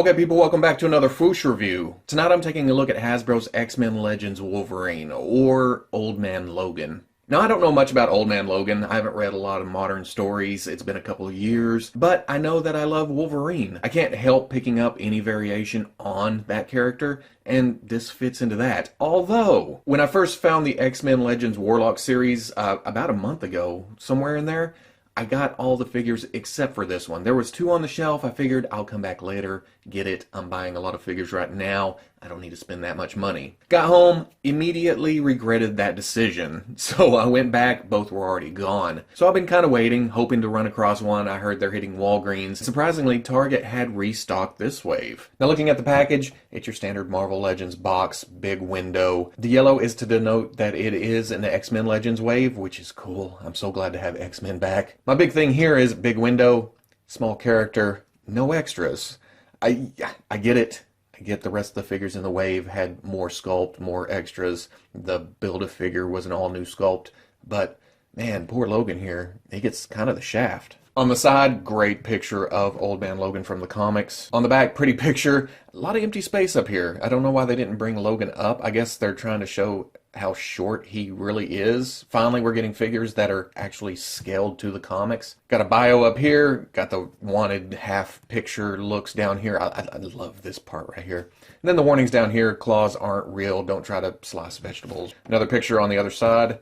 Okay, people, welcome back to another Fwoosh review. Tonight I'm taking a look at Hasbro's X-Men Legends Wolverine, or Old Man Logan. Now, I don't know much about Old Man Logan. I haven't read a lot of modern stories. It's been a couple of years. But I know that I love Wolverine. I can't help picking up any variation on that character, and this fits into that. Although, when I first found the X-Men Legends Warlock series about a month ago, somewhere in there, I got all the figures except for this one. There was two on the shelf. I figured I'll come back later, get it. I'm buying a lot of figures right now. I don't need to spend that much money. Got home, immediately regretted that decision. So I went back, both were already gone. So I've been kind of waiting, hoping to run across one. I heard they're hitting Walgreens. Surprisingly, Target had restocked this wave. Now looking at the package, it's your standard Marvel Legends box, big window. The yellow is to denote that it is an X-Men Legends wave, which is cool. I'm so glad to have X-Men back. My big thing here is big window, small character, no extras. I get it. I get the rest of the figures in the wave had more sculpt, more extras. The Build-A-Figure was an all-new sculpt. But, man, poor Logan here. He gets kind of the shaft. On the side, great picture of Old Man Logan from the comics. On the back, pretty picture. A lot of empty space up here. I don't know why they didn't bring Logan up. I guess they're trying to show how short he really is. Finally, we're getting figures that are actually scaled to the comics. Got a bio up here. Got the wanted half picture looks down here. I love this part right here. And then the warnings down here. Claws aren't real. Don't try to slice vegetables. Another picture on the other side.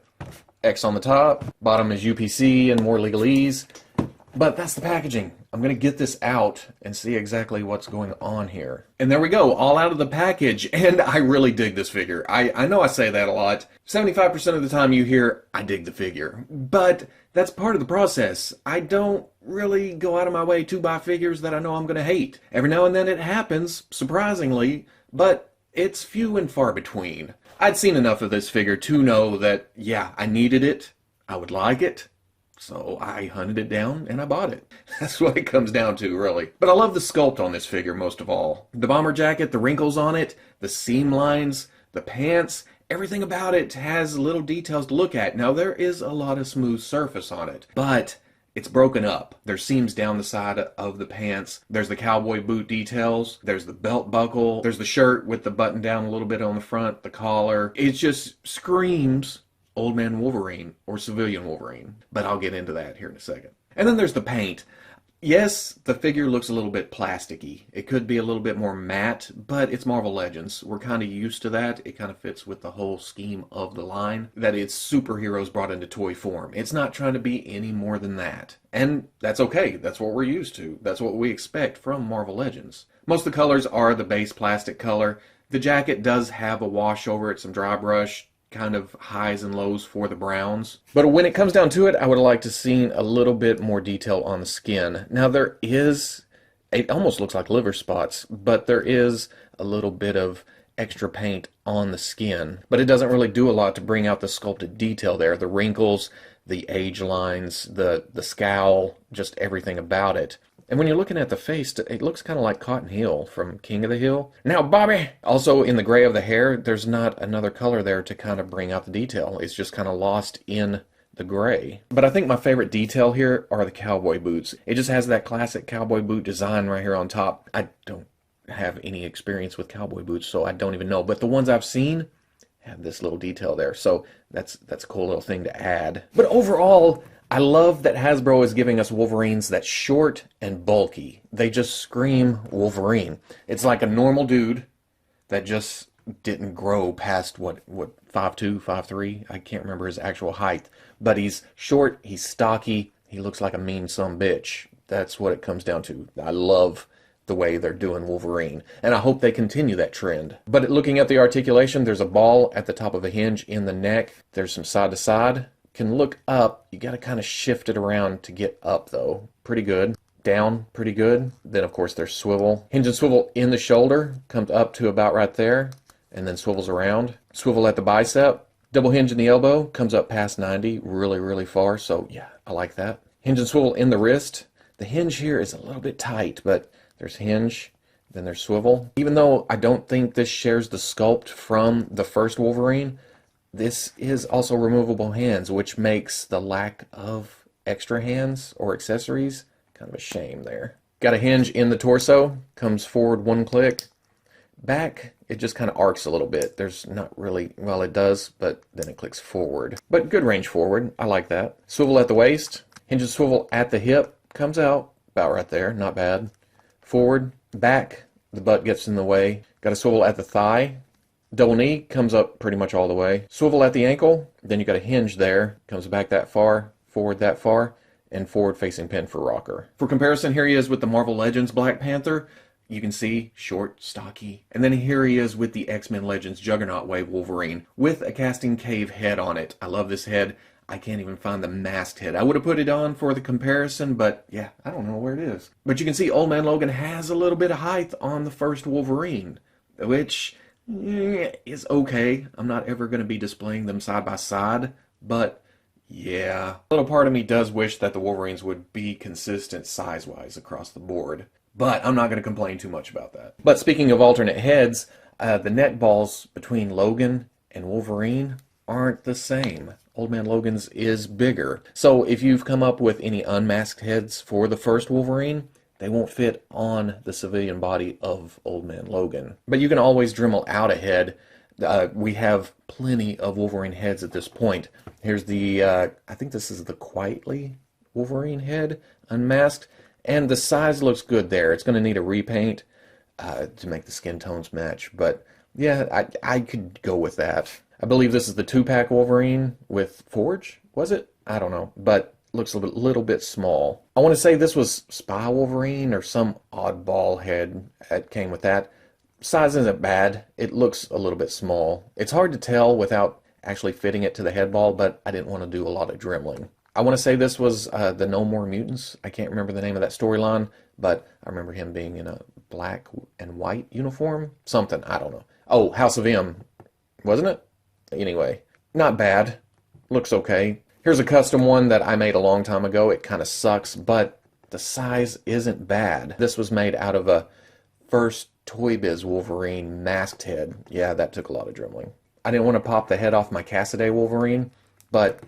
X on the top. Bottom is UPC and more legalese. But that's the packaging. I'm going to get this out and see exactly what's going on here. And there we go, all out of the package. And I really dig this figure. I know I say that a lot. 75% of the time you hear, I dig the figure. But that's part of the process. I don't really go out of my way to buy figures that I know I'm going to hate. Every now and then it happens, surprisingly, but it's few and far between. I'd seen enough of this figure to know that, yeah, I needed it. I would like it. So I hunted it down and I bought it. That's what it comes down to, really. But I love the sculpt on this figure most of all. The bomber jacket, the wrinkles on it, the seam lines, the pants, everything about it has little details to look at. Now, there is a lot of smooth surface on it, but it's broken up. There's seams down the side of the pants. There's the cowboy boot details. There's the belt buckle. There's the shirt with the button down a little bit on the front, the collar. It just screams Old Man Wolverine or Civilian Wolverine, but I'll get into that here in a second. And then there's the paint. Yes, the figure looks a little bit plasticky. It could be a little bit more matte, but it's Marvel Legends. We're kind of used to that. It kind of fits with the whole scheme of the line, that it's superheroes brought into toy form. It's not trying to be any more than that. And that's okay. That's what we're used to. That's what we expect from Marvel Legends. Most of the colors are the base plastic color. The jacket does have a wash over it, some dry brush, kind of highs and lows for the browns. But when it comes down to it, I would like to see a little bit more detail on the skin. Now there is, it almost looks like liver spots, but there is a little bit of extra paint on the skin. But it doesn't really do a lot to bring out the sculpted detail there. The wrinkles, the age lines, the scowl, just everything about it. And when you're looking at the face, it looks kind of like Cotton Hill from King of the Hill. Now, Bobby! Also, in the gray of the hair, there's not another color there to kind of bring out the detail. It's just kind of lost in the gray. But I think my favorite detail here are the cowboy boots. It just has that classic cowboy boot design right here on top. I don't have any experience with cowboy boots, so I don't even know. But the ones I've seen have this little detail there. So that's a cool little thing to add. But overall, I love that Hasbro is giving us Wolverines that's short and bulky. They just scream Wolverine. It's like a normal dude that just didn't grow past, what 5'2", 5'3"? I can't remember his actual height. But he's short, he's stocky, he looks like a mean sumbitch. That's what it comes down to. I love the way they're doing Wolverine, and I hope they continue that trend. But looking at the articulation, there's a ball at the top of a hinge in the neck. There's some side to side. Can look up. You got to kind of shift it around to get up, though. Pretty good. Down, pretty good. Then, of course, there's swivel. Hinge and swivel in the shoulder. Comes up to about right there, and then swivels around. Swivel at the bicep. Double hinge in the elbow. Comes up past 90, really, really far. So, yeah, I like that. Hinge and swivel in the wrist. The hinge here is a little bit tight, but there's hinge. Then there's swivel. Even though I don't think this shares the sculpt from the first Wolverine, this is also removable hands, which makes the lack of extra hands or accessories kind of a shame there. Got a hinge in the torso, comes forward one click. Back, it just kind of arcs a little bit. There's not really, well, it does, but then it clicks forward. But good range forward. I like that. Swivel at the waist. Hinges swivel at the hip. Comes out about right there. Not bad. Forward. Back. The butt gets in the way. Got a swivel at the thigh. Double knee comes up pretty much all the way. Swivel at the ankle. Then you got a hinge there. Comes back that far. Forward that far. And forward facing pin for rocker. For comparison, here he is with the Marvel Legends Black Panther. You can see short, stocky. And then here he is with the X-Men Legends Juggernaut Wave Wolverine with a casting cave head on it. I love this head. I can't even find the masked head. I would have put it on for the comparison, but yeah, I don't know where it is. But you can see Old Man Logan has a little bit of height on the first Wolverine, which is okay. I'm not ever going to be displaying them side by side, but yeah. A little part of me does wish that the Wolverines would be consistent size-wise across the board. But I'm not going to complain too much about that. But speaking of alternate heads, the neck balls between Logan and Wolverine aren't the same. Old Man Logan's is bigger. So if you've come up with any unmasked heads for the first Wolverine, they won't fit on the civilian body of Old Man Logan. But you can always Dremel out a head. We have plenty of Wolverine heads at this point. Here's the, I think this is the Quietly Wolverine head, unmasked. And the size looks good there. It's going to need a repaint to make the skin tones match. But yeah, I could go with that. I believe this is the 2-pack Wolverine with Forge, was it? I don't know, but looks a little bit small. I want to say this was Spy Wolverine or some oddball head that came with that. Size isn't bad. It looks a little bit small. It's hard to tell without actually fitting it to the head ball, but I didn't want to do a lot of dremeling. I want to say this was the No More Mutants. I can't remember the name of that storyline, but I remember him being in a black and white uniform. Something, I don't know. Oh, House of M, wasn't it? Anyway, not bad. Looks okay. Here's a custom one that I made a long time ago. It kind of sucks, but the size isn't bad. This was made out of a first Toy Biz Wolverine masked head. Yeah, that took a lot of dremeling. I didn't want to pop the head off my Cassaday Wolverine, but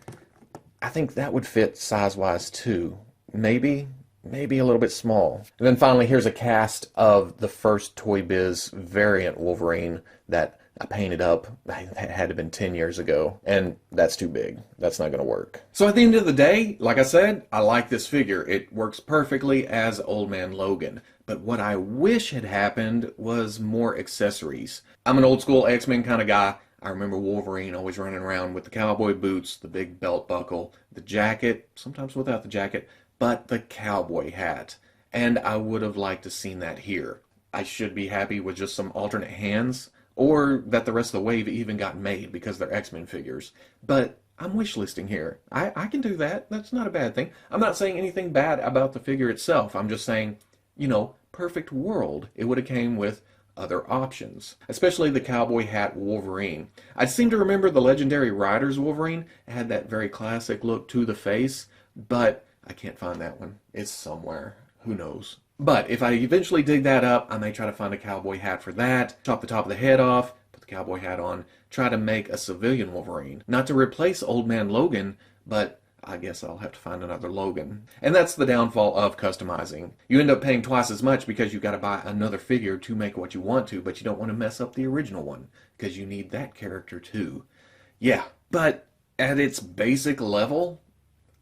I think that would fit size-wise too. Maybe a little bit small. And then finally, here's a cast of the first Toy Biz variant Wolverine that I painted up. That had to have been 10 years ago, and that's too big. That's not going to work. So at the end of the day, like I said, I like this figure. It works perfectly as Old Man Logan. But what I wish had happened was more accessories. I'm an old school X-Men kind of guy. I remember Wolverine always running around with the cowboy boots, the big belt buckle, the jacket, sometimes without the jacket, but the cowboy hat. And I would have liked to seen that here. I should be happy with just some alternate hands, or that the rest of the wave even got made because they're X-Men figures. But I'm wishlisting here. I can do that. That's not a bad thing. I'm not saying anything bad about the figure itself. I'm just saying, you know, perfect world. It would have came with other options, especially the cowboy hat Wolverine. I seem to remember the Legendary Riders Wolverine had that very classic look to the face, but I can't find that one. It's somewhere. Who knows? But if I eventually dig that up, I may try to find a cowboy hat for that, chop the top of the head off, put the cowboy hat on, try to make a civilian Wolverine. Not to replace Old Man Logan, but I guess I'll have to find another Logan. And that's the downfall of customizing. You end up paying twice as much because you got to buy another figure to make what you want to, but you don't want to mess up the original one because you need that character too. Yeah, but at its basic level,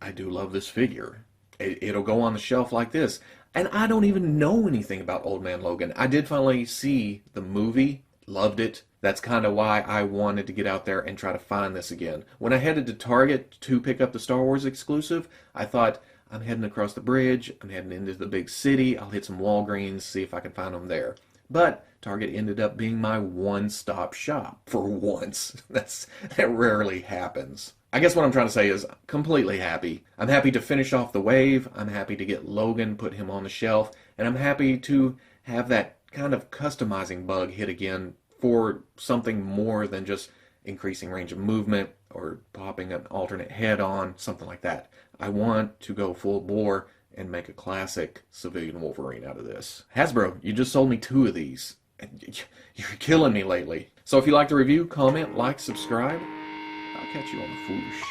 I do love this figure. It'll go on the shelf like this. And I don't even know anything about Old Man Logan. I did finally see the movie, loved it. That's kind of why I wanted to get out there and try to find this again. When I headed to Target to pick up the Star Wars exclusive, I thought, I'm heading across the bridge, I'm heading into the big city, I'll hit some Walgreens, see if I can find them there. But Target ended up being my one-stop shop for once. That rarely happens. I guess what I'm trying to say is completely happy. I'm happy to finish off the wave, I'm happy to get Logan, put him on the shelf, and I'm happy to have that kind of customizing bug hit again for something more than just increasing range of movement or popping an alternate head on, something like that. I want to go full bore and make a classic civilian Wolverine out of this. Hasbro, you just sold me 2 of these. You're killing me lately. So if you like the review, comment, like, subscribe. I'll catch you on the Fwoosh.